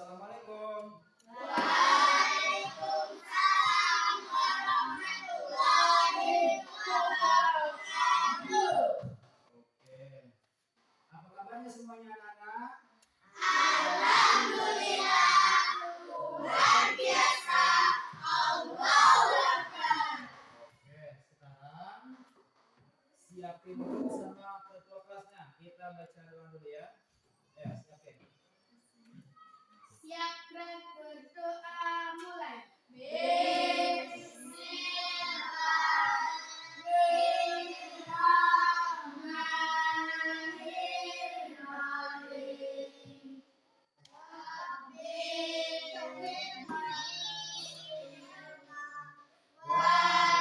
Assalamualaikum. Waalaikumsalam warahmatullahi wabarakatuh. Oke. Apa kabarnya semuanya anak-anak? Alhamdulillah, luar biasa. Allahu Akbar. Oke, sekarang siapin dulu sama ketua kelasnya. Kita baca doa dulu ya. Ya, siapin. Siap dan berdoa mulai. Bismillahirrahmanirrahim.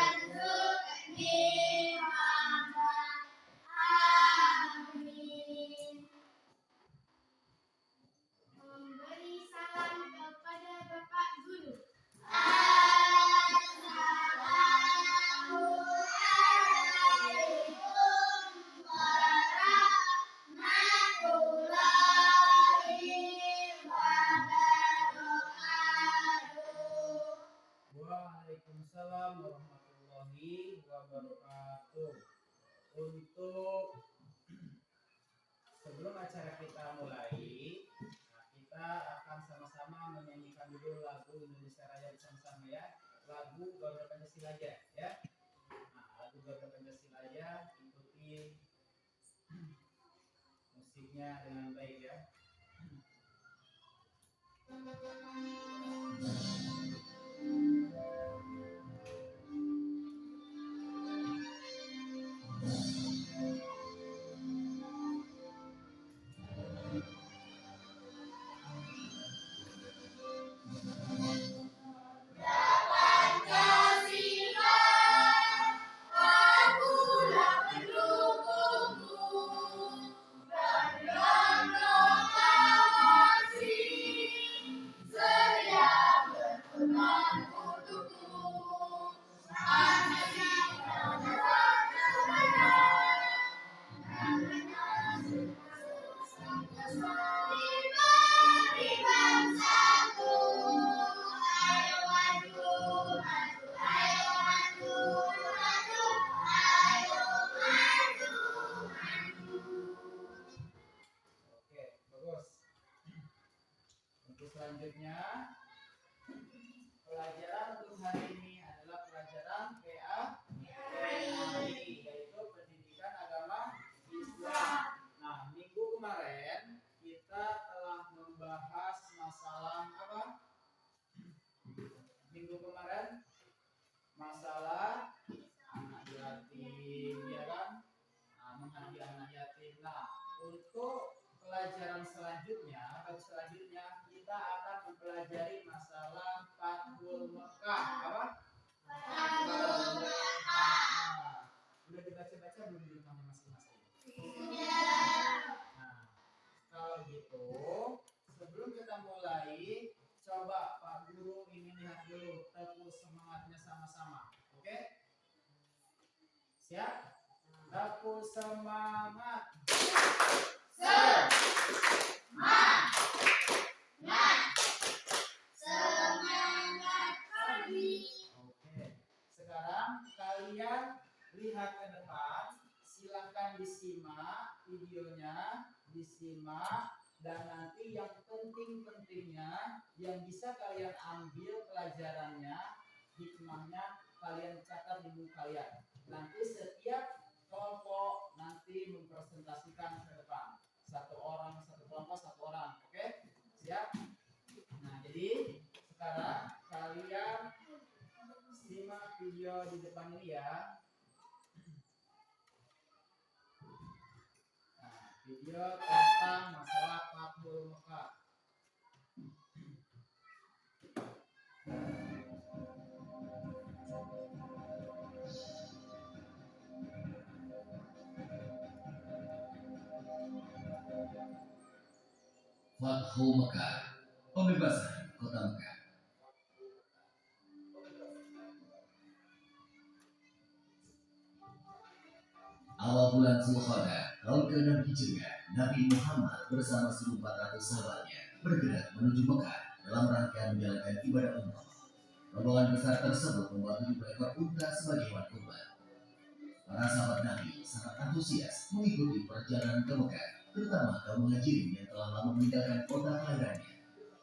Warzuqni amin. Memberi salam kepada Bapak Guru. Assalamualaikum warahmatullahi wabarakatuh. Waalaikumsalam warahmatullahi wabarakatuh. Untuk sebelum acara kita mulai, kita akan sama-sama menyanyikan dulu lagu Indonesia Raya bersama-sama ya. Lagu Garuda Pancasila aja ya. Nah, lagu Garuda Pancasila aja, ikuti musiknya dengan baik ya. Pancasila, akulah pendukungmu, berproklamasi, sedia berkorban untukmu. Pancasila berkebenaran, diberi bangsaku. Ayo maju, maju, ayo maju, maju, ayo maju, maju. Oke, bagus. Untuk selanjutnya, pelajaran untuk hari ini adalah pelajaran PAI, yaitu Pendidikan Agama Islam. Nah, minggu kemarin kita telah membahas masalah apa? Minggu kemarin masalah anak yatim, ya kan? Nah, mengabdi anak yatim. Nah, untuk pelajaran selanjutnya, bab selanjutnya kita akan mempelajari masalah Fathul Mekah. Apa? Fathul Mekah. Nah, udah dibaca-baca belum di rumahnya masing-masing? Nah, kalau gitu, sebelum kita mulai, coba Pak Guru ini lihat dulu tepuk semangatnya sama-sama. Oke? Siap? Tepuk semangat. Semangat kami. Oke. Sekarang kalian lihat ke depan, silakan disimak videonya, disimak, dan nanti yang penting-pentingnya yang bisa kalian ambil pelajarannya, hikmahnya kalian catat di buku kalian. Nanti setiap kelompok nanti mempresentasikan ke depan. Satu orang, satu kelompok, satu orang. Oke? Siap? Nah, jadi sekarang kalian simak video di depan ini ya. Nah, video tentang masalah Fathul Mekah. Fathul Mekah, pembebasan kota Mekah. Awal bulan Zulqa'dah tahun ke-6 Hijriah, Nabi Muhammad bersama 1.400 sahabatnya bergerak menuju Mekah dalam rangka menjalankan ibadah umrah. Rombongan besar tersebut membawa 7 ekor unta sebagai hewan kurban. Para sahabat Nabi sangat antusias mengikuti perjalanan ke Mekah, terutama kaum muhajirin yang telah lama meninggalkan kota kelahirannya.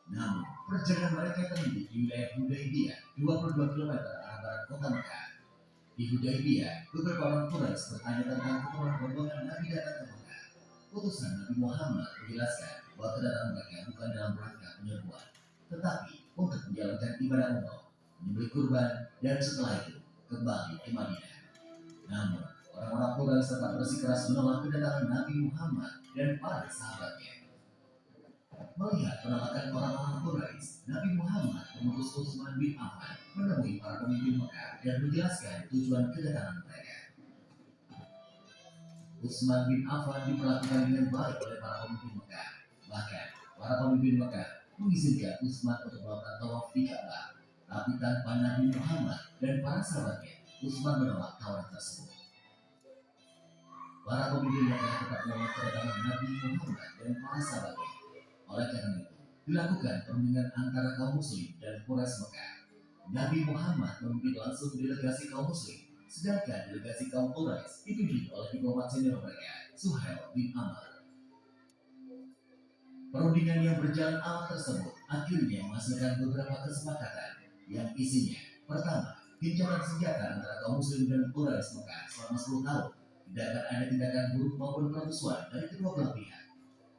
Namun, perjalanan mereka terhenti di wilayah Hudaybiyah, 22 km arah barat kota Mekah. Di Hudaybiyah, beberapa orang Quraisy bertanya tentang keperluan rombongan Nabi datang ke Mekah. Utusan Nabi Muhammad menjelaskan bahwa kedatangan mereka bukan dalam rangka penyerbuan, tetapi untuk menjalankan ibadah umrah, menyembelih kurban, dan setelah itu kembali ke Madinah. Namun, orang-orang Quraisy tetap bersikeras menolak kedatangan Nabi Muhammad dan para sahabatnya. Melihat penolakan orang-orang Quraisy, Nabi Muhammad mengutus Utsman bin Affan menemui para pemimpin Mekah dan menjelaskan tujuan kedatangan mereka. Utsman bin Affan diperlakukan dengan baik oleh para pemimpin Mekah. Bahkan, para pemimpin Mekah mengizinkan Utsman untuk melakukan tawaf di Ka'bah. Tapi tanpa Nabi Muhammad dan para sahabatnya, Utsman menolak tawaran tersebut. Para pemimpin Mekah tetap menolak kedatangan Nabi Muhammad dan para sahabatnya. Oleh karena itu, dilakukan perundingan antara kaum muslim dan Quraisy Mekah. Nabi Muhammad memimpin langsung delegasi kaum muslim, sedangkan delegasi kaum Quraisy dipimpin oleh diplomat senior mereka, Suhail bin Amr. Perundingan yang berjalan alat tersebut akhirnya menghasilkan beberapa kesepakatan yang isinya: pertama, gencatan senjata antara kaum muslim dan Quraisy Mekah selama 10 tahun, tidak akan ada tindakan buruk maupun permusuhan dari kedua belah pihak.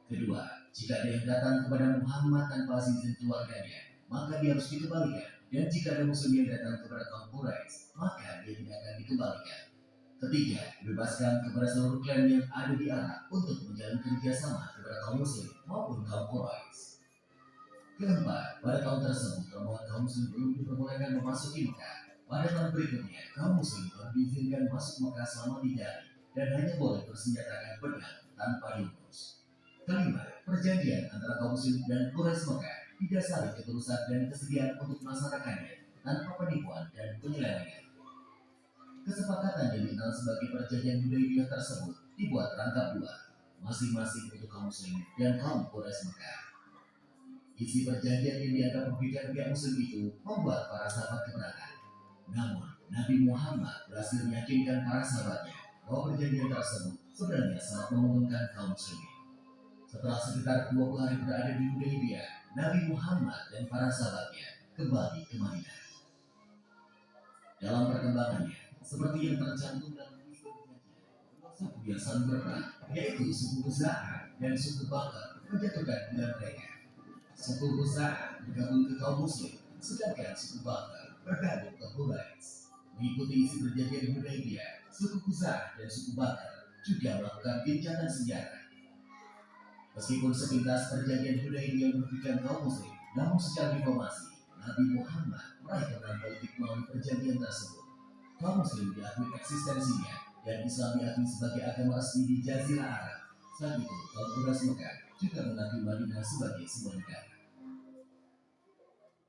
Kedua, jika ada yang datang kepada Muhammad tanpa izin keluarganya, maka dia harus dikembalikan. Dan jika ada muslim yang datang kepada kaum Quraisy, maka dia tidak akan dikembalikan. Ketiga, bebaskan kepada seluruh klan yang ada di Arab untuk menjalin kerjasama kepada kaum muslim maupun kaum Quraisy. Keempat, pada tahun tersebut, rombongan kaum muslim belum diperbolehkan memasuki Mekah. Pada tahun berikutnya, kaum muslim baru diizinkan masuk Mekah selama 3 hari dan hanya boleh bersenjatakan pedang tanpa diurus. Kelima, perjanjian antara kaum muslim dan Quraisy Mekah didasari ketulusan dan kesediaan untuk melaksanakannya tanpa penipuan dan penyelewengan. Kesepakatan yang dikenal sebagai perjanjian Hudaybiyah tersebut dibuat rangkap 2, masing-masing untuk kaum muslim dan kaum Quraisy Mekah. Isi perjanjian yang dianggap merugikan pihak muslim itu membuat para sahabat keberatan. Namun, Nabi Muhammad berhasil meyakinkan para sahabatnya bahwa perjanjian tersebut sebenarnya sangat menguntungkan kaum muslimin. Setelah sekitar 20 hari berada di Hudaybiyah, Nabi Muhammad dan para sahabatnya kembali ke Madinah. Dalam perkembangannya, seperti yang tercantum dalam kisah perjanjian, suku yang saling berperang, yaitu suku Khuza'ah dan suku Bakar, menjatuhkan pilihan mereka. Suku Khuza'ah bergabung ke kaum muslim, sedangkan suku Bakar bergabung ke Quraisy. Mengikuti isi perjanjian Hudaybiyah, suku Khuza'ah dan suku Bakar juga melakukan gencatan senjata. Meskipun sepintas perjanjian Hudaybiyah merugikan kaum muslim, namun secara diplomasi, Nabi Muhammad meraih kemenangan politik melalui perjanjian tersebut. Kaum muslim diakui eksistensinya dan Islam diakui sebagai agama resmi di Jazirah Arab. Saat itu, kaum Quraisy Mekah juga mengakui Madinah sebagai sebuah negara.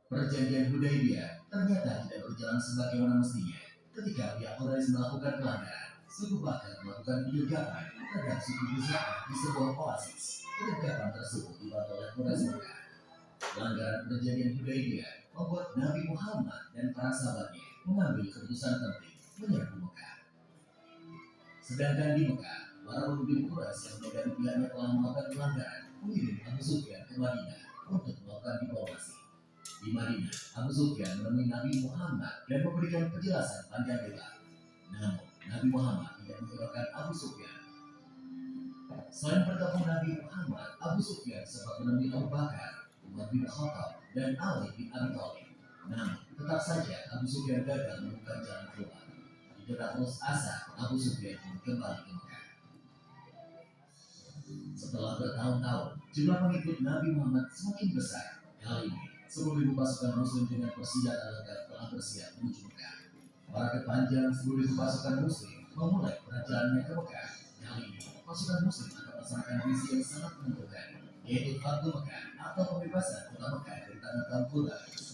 Perjanjian Hudaybiyah ternyata tidak berjalan sebagaimana mestinya. Ketika pihak Quraisy melakukan pelanggaran, suku Bakar melakukan penyegapan terhadap suku Khuza'ah di sebuah oasis. Penyegapan tersebut dibantu oleh Quraisy Mekah. Pelanggaran perjanjian Hudaybiyah membuat Nabi Muhammad dan para sahabatnya mengambil keputusan penting menyerbu Mekah. Sedangkan di Mekah, para pemimpin Quraisy yang menjadi pihaknya telah melakukan pelanggaran mengirim Abu Sufyan ke Madinah untuk melakukan diplomasi. Di Madinah, Abu Sufyan menemui Nabi Muhammad dan memberikan penjelasan panjang lebar. Namun, Nabi Muhammad tidak menghiraukan Abu Sufyan. Selain bertemu Nabi Muhammad, Abu Sufyan sempat menemui Abu Bakar, Umar bin Khattab, dan Ali bin Abi Thalib. Namun, tetap saja Abu Sufyan gagal menemukan jalan keluar. Di tengah putus asa, Abu Sufyan pun kembali ke Mekah. Setelah bertahun-tahun, jumlah pengikut Nabi Muhammad semakin besar. Kali ini, 10.000 pasukan muslim dengan persenjataan lengkap telah bersiap menuju Mekah. Para kepanjang 10.000 pasukan muslim memulai perjalanannya ke Mekah. Kali ini, pasukan muslim akan melaksanakan misi yang sangat menentukan, yaitu Fathu Mekah atau pembebasan kota Mekah dari tangan kaum Quraisy.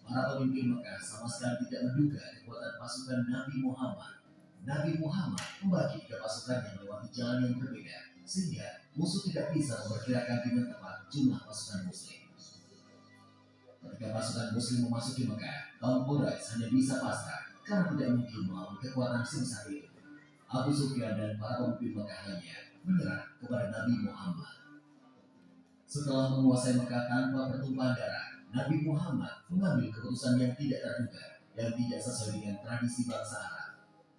Para pemimpin Mekah sama sekali tidak menduga kekuatan pasukan Nabi Muhammad. Nabi Muhammad membagi tiga pasukannya melewati jalan yang berbeda, sehingga musuh tidak bisa memperkirakan dengan tepat jumlah pasukan muslim. Ketika pasukan muslim memasuki Mekah, kaum Quraisy hanya bisa pasrah karena tidak mungkin melawan kekuatan sebesar itu. Abu Sufyan dan para pemimpin Mekah lainnya menyerah kepada Nabi Muhammad. Setelah menguasai Mekah tanpa pertumpahan darah, Nabi Muhammad mengambil keputusan yang tidak terduga dan tidak sesuai dengan tradisi bangsa Arab.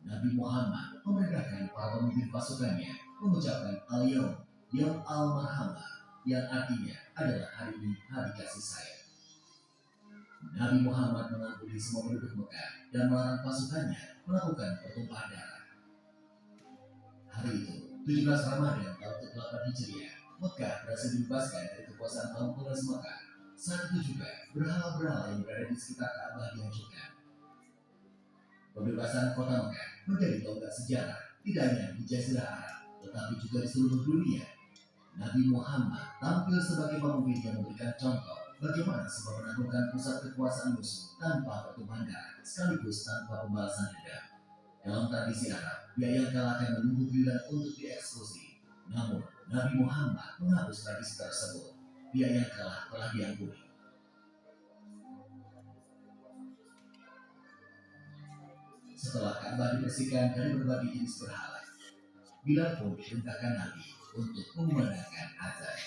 Nabi Muhammad memerintahkan para pemimpin pasukannya mengucapkan Al-Yawm, Yawm Al-Marhamah, yang artinya adalah hari ini hari kasih sayang. Nabi Muhammad mengampuni semua penduduk Mekah dan melarang pasukannya melakukan pertumpahan darah. Hari itu, 17 Ramadan tahun ke-8 Hijriah, Mekah berhasil dibebaskan dari kekuasaan kaum Quraisy Mekah. Saat itu juga, berhala-berhala yang berada di sekitar Ka'bah dihancurkan. Pembebasan kota Mekah menjadi tonggak sejarah, tidak hanya di Jazirah Arab, tetapi juga di seluruh dunia. Nabi Muhammad tampil sebagai pemimpin yang memberikan contoh bagaimana sebuah menaklukkan pusat kekuasaan musuh tanpa pertumpahan darah, sekaligus tanpa pembalasan dendam. Dalam tradisi Arab, dia yang kalah akan menunggu giliran untuk dieksekusi. Namun, Nabi Muhammad menghapus tradisi tersebut. Dia yang kalah telah diampuni. Setelah Ka'bah dibersihkan dari berbagai jenis berhala, Bilal pun diperintahkan Nabi untuk memandangkan azan.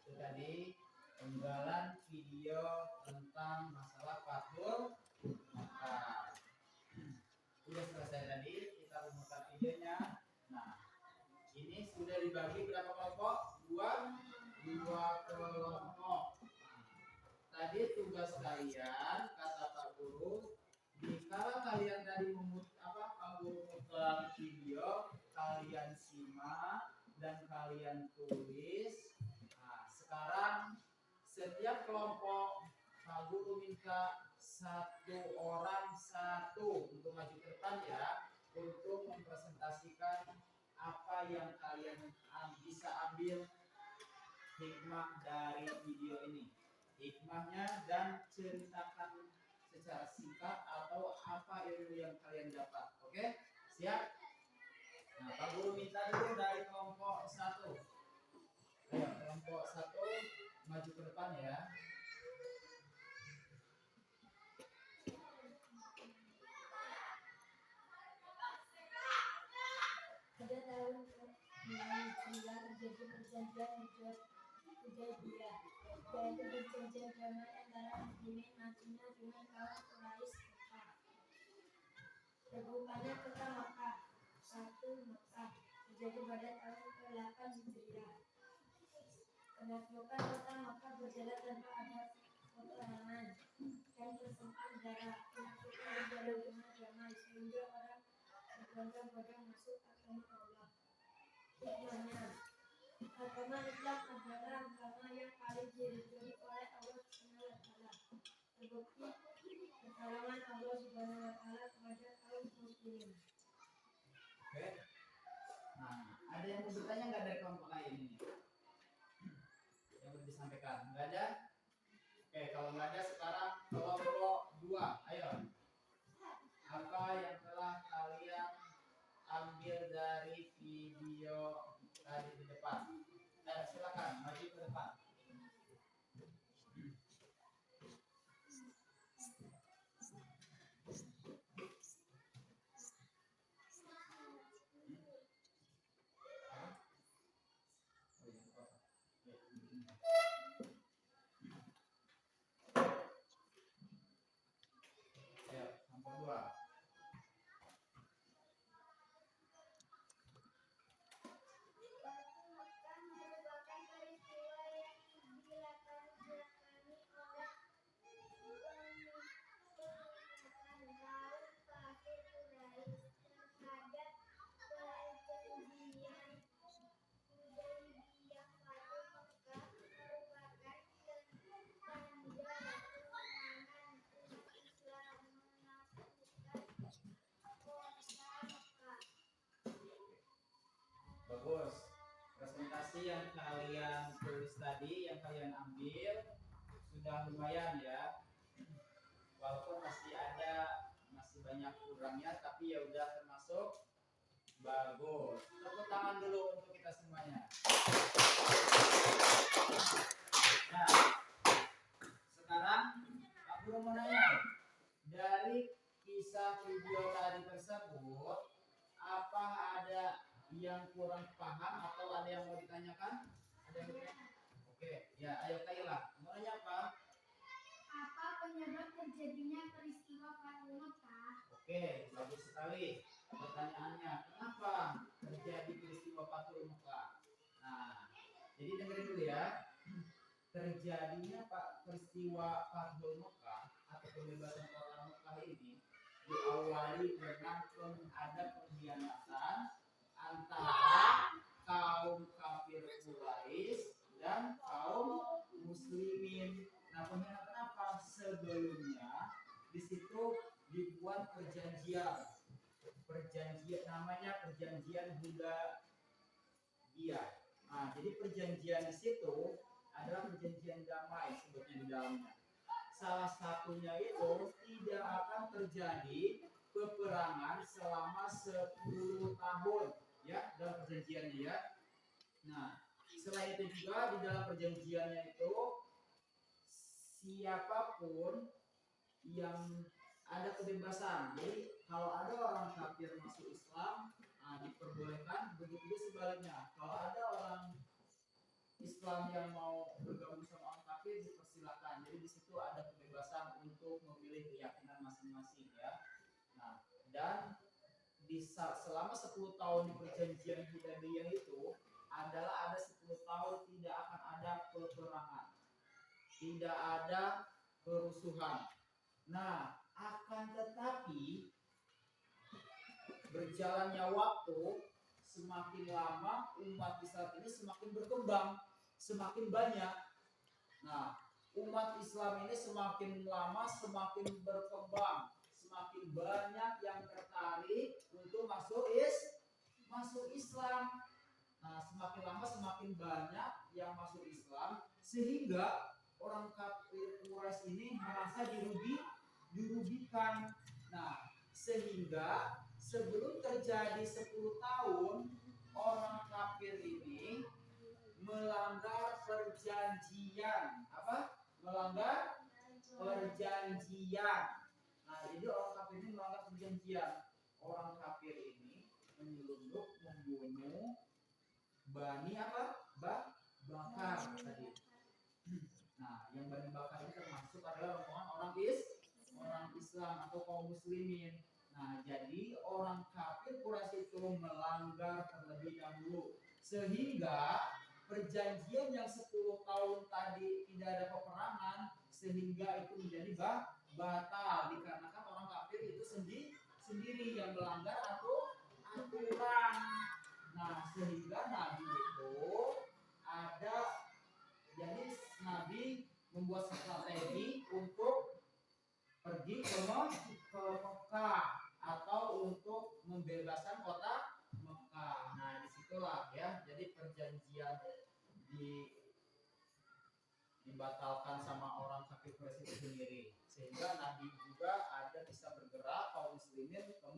Itu tadi penggalan video tentang masalah Fathul Makkah. Sudah selesai tadi, kita memutar videonya. Nah, ini sudah dibagi berapa kelompok? Dua kelompok. Tadi tugas kalian, kata Pak Guru, jika kalian tadi memutar video, kalian simak dan kalian tulis. Nah, sekarang setiap kelompok Pak Guru minta satu orang satu untuk maju ke depan ya, untuk mempresentasikan apa yang kalian bisa ambil hikmah dari video ini, hikmahnya, dan ceritakan secara singkat atau apa ilmu yang kalian dapat. Oke, siap? Nah, Pak Guru minta dulu dari kelompok 1. Ayo, kelompok 1 maju ke depan ya. Pada tahun ke-9 terjadi perjanjian Hudaybiyah, yaitu perjanjian damai antara muslimin Madinah dengan kaum Quraisy Mekah. Terbukanya kota Mekah, satu Mekah, terjadi pada tahun ke-8 Hijriah. Penaklukan kota Mekah berjalan tanpa ada peperangan dan pertumpahan darah. Penaklukan berjalan dengan damai sehingga orang berbondong-bondong masuk agama Allah. Hikmahnya, agama Islam adalah agama yang paling diridhoi oleh Allah Subhanahu wa taala. Terbukti pertolongan Allah Subhanahu wa taala kepada kaum muslimin. Oke. Nah, ada yang mau bertanya nggak dari kelompok lain ini? Yang mau disampaikan? Nggak ada? Oke, kalau nggak ada, sekarang kelompok 2. Ayo. Apa yang telah kalian ambil dari video tadi di depan? Silakan maju ke depan. kalian ambil sudah lumayan ya. Walaupun masih banyak kurangnya, tapi ya udah termasuk bagus. Tepuk tangan dulu untuk kita semuanya. Nah, sekarang Pak Guru mau nanya, dari kisah video tadi tersebut, apa ada yang kurang paham atau ada yang mau ditanyakan? Ada yang bertanya? Oke, ya ayo Kayla. Mau nanya apa? Apa penyebab terjadinya peristiwa Fathu Mekah? Oke, bagus sekali. Pertanyaannya, kenapa terjadi peristiwa Fathu Mekah? Nah, jadi dengerin dulu ya. Terjadinya peristiwa Fathu Mekah atau pembebasan kota Mekah ini diawali dengan ada pengkhianatan antara kaum kafir Quraisy dan kaum muslimin. Nah, pengkhianatan apa? Sebelumnya di situ dibuat perjanjian namanya perjanjian Hudaybiyah. Nah, jadi perjanjian di situ adalah perjanjian damai sebetulnya di dalamnya. Salah satunya itu tidak akan terjadi peperangan selama 10 tahun ya dalam perjanjiannya ya. Nah, selain itu juga di dalam perjanjiannya itu siapapun yang ada kebebasan. Jadi kalau ada orang kafir masuk Islam, diperbolehkan. Begitu juga sebaliknya. Kalau ada orang Islam yang mau bergabung sama orang kafir, dipersilakan. Jadi di situ ada kebebasan untuk memilih keyakinan masing-masing ya. Nah, dan selama 10 tahun di perjanjian Hudaybiyah itu adalah ada 10 tahun tidak akan ada peperangan, tidak ada kerusuhan. Nah, akan tetapi berjalannya waktu, semakin lama umat Islam ini semakin berkembang, semakin banyak. Nah, umat Islam ini semakin lama semakin berkembang, semakin banyak yang tertarik untuk masuk Islam. Nah, semakin lama semakin banyak yang masuk Islam, sehingga orang kafir Quraisy ini merasa dirugikan. Nah, sehingga sebelum terjadi 10 tahun, orang kafir ini melanggar perjanjian. Apa? Melanggar perjanjian. Nah, jadi orang kafir ini melanggar perjanjian. Orang kafir ini menyelundup, membunuh Bani apa? Bakar tadi. Nah, yang Bani Bakar ini termasuk adalah rombongan orang Islam atau kaum muslimin. Nah, jadi orang kafir Quraisy itu melanggar terlebih dahulu, sehingga perjanjian yang 10 tahun tadi tidak ada peperangan, sehingga itu menjadi batal dikarenakan orang kafir itu sendiri yang melanggar aturan. Nah, sehingga Nabi itu Nabi membuat strategi untuk pergi ke Mekah atau untuk membebaskan kota Mekah. Nah, disitulah ya, jadi perjanjian dibatalkan sama orang kafir Quraisy itu sendiri, sehingga Nabi juga bisa bergerak kaum muslimin ke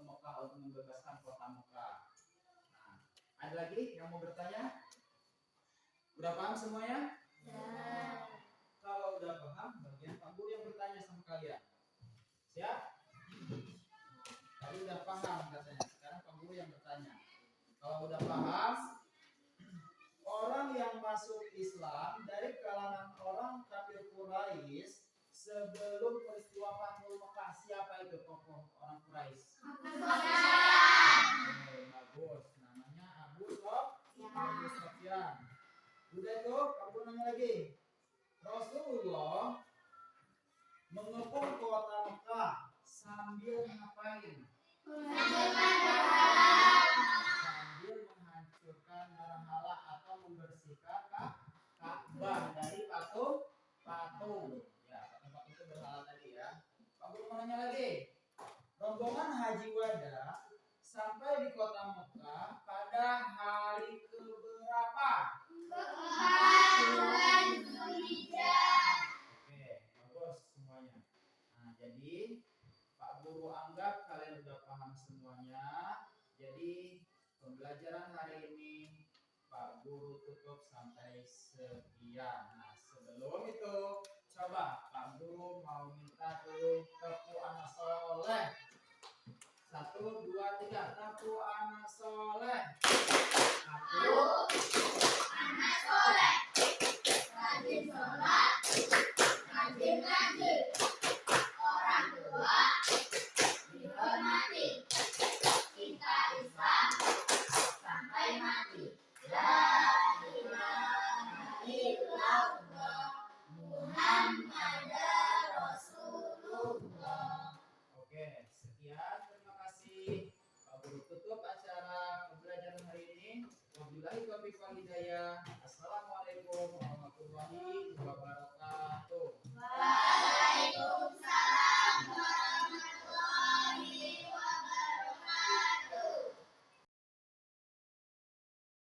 Mekah untuk membebaskan kota Mekah. Nah, ada lagi yang mau bertanya? Udah paham semuanya? Ya. Kalau udah paham, bagian Pak Guru yang bertanya sama kalian. Siap? Tadi udah paham katanya. Sekarang Pak Guru yang bertanya. Kalau udah paham, orang yang masuk Islam dari kalangan orang kafir Quraisy sebelum peristiwa Fathu Mekah, siapa itu tokoh orang Quraisy? Bagus. Namanya Abu Sufyan. Udah itu, aku nanya lagi. Rasulullah mengepung kota Mekah sambil ngapain? Sambil menghancurkan berhala atau membersihkan Ka'bah dari patung. Ya, patung itu berhala tadi ya. Pak Guru mau nanya lagi. Rombongan Haji Wada sampai di kota Mekah pada hari keberapa? tenang semuanya. Jadi pembelajaran hari ini Pak Guru tutup sampai sekian. Nah, sebelum itu coba Pak Guru mau minta dulu tepuk anak soleh. 1, 2,